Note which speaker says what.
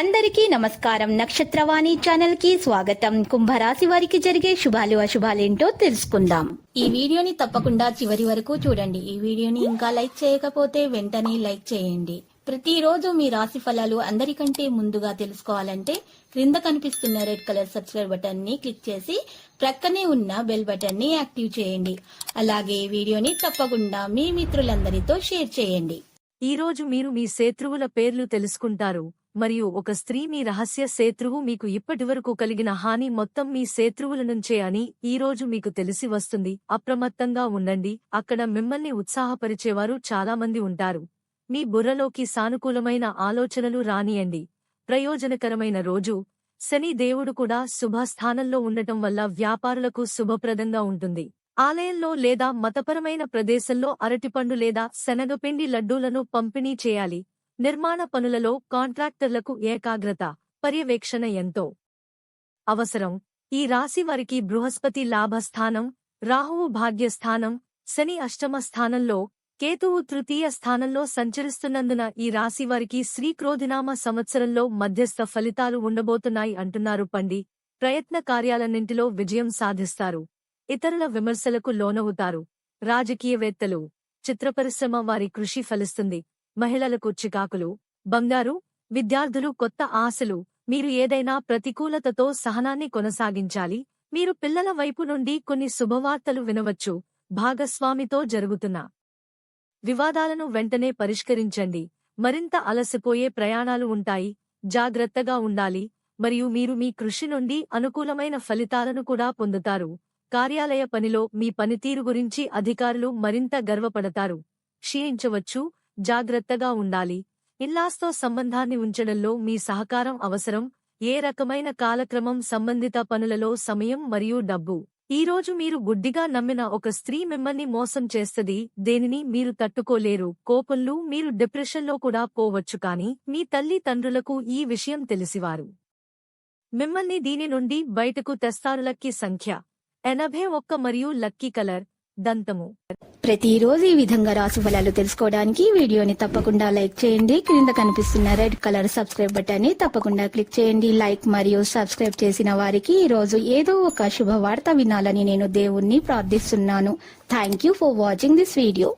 Speaker 1: అందరికీ నమస్కారం. నక్షత్రవాణి ఛానల్ కి స్వాగతం. కుంభరాశి వారికి జరిగే శుభాలు అశుభాలేంటో తెలుసుకుందాం. ఈ వీడియోని తప్పకుండా చివరి వరకు చూడండి. ఈ వీడియోని ఇంకా లైక్ చేయకపోతే వెంటనే లైక్ చేయండి. ప్రతిరోజు మీ రాశి ఫలాలు అందరికంటే ముందుగా తెలుసుకోవాలంటే క్రింద కనిపిస్తున్న రెడ్ కలర్ సబ్స్క్రైబ్ బటన్ ని క్లిక్ చేసి ప్రక్కనే ఉన్న బెల్ బటన్ ని యాక్టివ్ చేయండి. అలాగే వీడియోని తప్పకుండా మీ మిత్రులందరితో షేర్ చేయండి.
Speaker 2: ఈ రోజు మీరు మీ శత్రువుల పేర్లు తెలుసుకుంటారు మరియు ఒక స్త్రీ మీ రహస్య శత్రువు మీకు ఇప్పటివరకు కలిగిన హాని మొత్తం మీ శత్రువుల నుంచే అని ఈ రోజు మీకు తెలిసి వస్తుంది. అప్రమత్తంగా ఉండండి. అక్కడ మిమ్మల్ని ఉత్సాహపరిచేవారు చాలామంది ఉంటారు. మీ బుర్రలోకి సానుకూలమైన ఆలోచనలు రానియండి. ప్రయోజనకరమైన రోజు. శని దేవుడు కూడా శుభస్థానంలో ఉండటం వల్ల వ్యాపారులకు శుభప్రదంగా ఉంటుంది. ఆలయంలో లేదా మతపరమైన ప్రదేశంలో అరటిపండు లేదా శనగపిండి లడ్డూలను పంపిణీ చేయాలి. నిర్మాణ పనులలో కాంట్రాక్టర్లకు ఏకాగ్రత, పర్యవేక్షణ ఎంతో అవసరం. ఈ రాశి వారికి బృహస్పతి లాభస్థానం, రాహువు భాగ్యస్థానం, శని అష్టమ స్థానంలో, కేతువు తృతీయ స్థానంలో సంచరిస్తున్నందున ఈ రాశివారికి శ్రీక్రోధినామ సంవత్సరంలో మధ్యస్థ ఫలితాలు ఉండబోతున్నాయి అంటున్నారు పండి. ప్రయత్న కార్యాలన్నింటిలో విజయం సాధిస్తారు. ఇతరుల విమర్శలకు లోనవుతారు. రాజకీయవేత్తలు, చిత్రపరిశ్రమ వారి కృషి ఫలిస్తుంది. మహిళలకు చికాకులు, బంగారు, విద్యార్థులు కొత్త ఆశలు. మీరు ఏదైనా ప్రతికూలతతో సహనాన్ని కొనసాగించాలి. మీరు పిల్లల వైపు నుండి కొన్ని శుభవార్తలు వినవచ్చు. భాగస్వామితో జరుగుతున్న వివాదాలను వెంటనే పరిష్కరించండి. మరింత అలసిపోయే ప్రయాణాలు ఉంటాయి. జాగ్రత్తగా ఉండాలి మరియు మీరు మీ కృషి నుండి అనుకూలమైన ఫలితాలను కూడా పొందుతారు. కార్యాలయ పనిలో మీ పనితీరు గురించి అధికారులు మరింత గర్వపడతారు. క్షీణించవచ్చు. జాగ్రత్తగా ఉండాలి. ఇల్లాస్తో సంబంధాన్ని ఉంచడంలో మీ సహకారం అవసరం. ఏ రకమైన కాలక్రమం సంబంధిత పనులలో సమయం మరియు డబ్బు. ఈరోజు మీరు గుడ్డిగా నమ్మిన ఒక స్త్రీ మిమ్మల్ని మోసం చేస్తది. దేనిని మీరు తట్టుకోలేరు. కోపంలో మీరు డిప్రెషన్లో కూడా పోవచ్చు. కానీ మీ తల్లి తండ్రులకు ఈ విషయం తెలిసివారు మిమ్మల్ని దీని నుండి బయటకు తెస్తారు. లక్కీ సంఖ్య 81 మరియు లక్కీ కలర్ దంతము.
Speaker 1: ప్రతిరోజు ఈ విధంగా రాశి ఫలాలు తెలుసుకోవడానికి వీడియోని తప్పకుండా లైక్ చేయండి. క్రింద కనిపిస్తున్న రెడ్ కలర్ సబ్స్క్రైబ్ బటన్ ని తప్పకుండా క్లిక్ చేయండి. లైక్ మరియు సబ్స్క్రైబ్ చేసిన వారికి ఈ రోజు ఏదో ఒక శుభవార్త వినాలని నేను దేవుణ్ణి ప్రార్థిస్తున్నాను. Thank you for watching this video.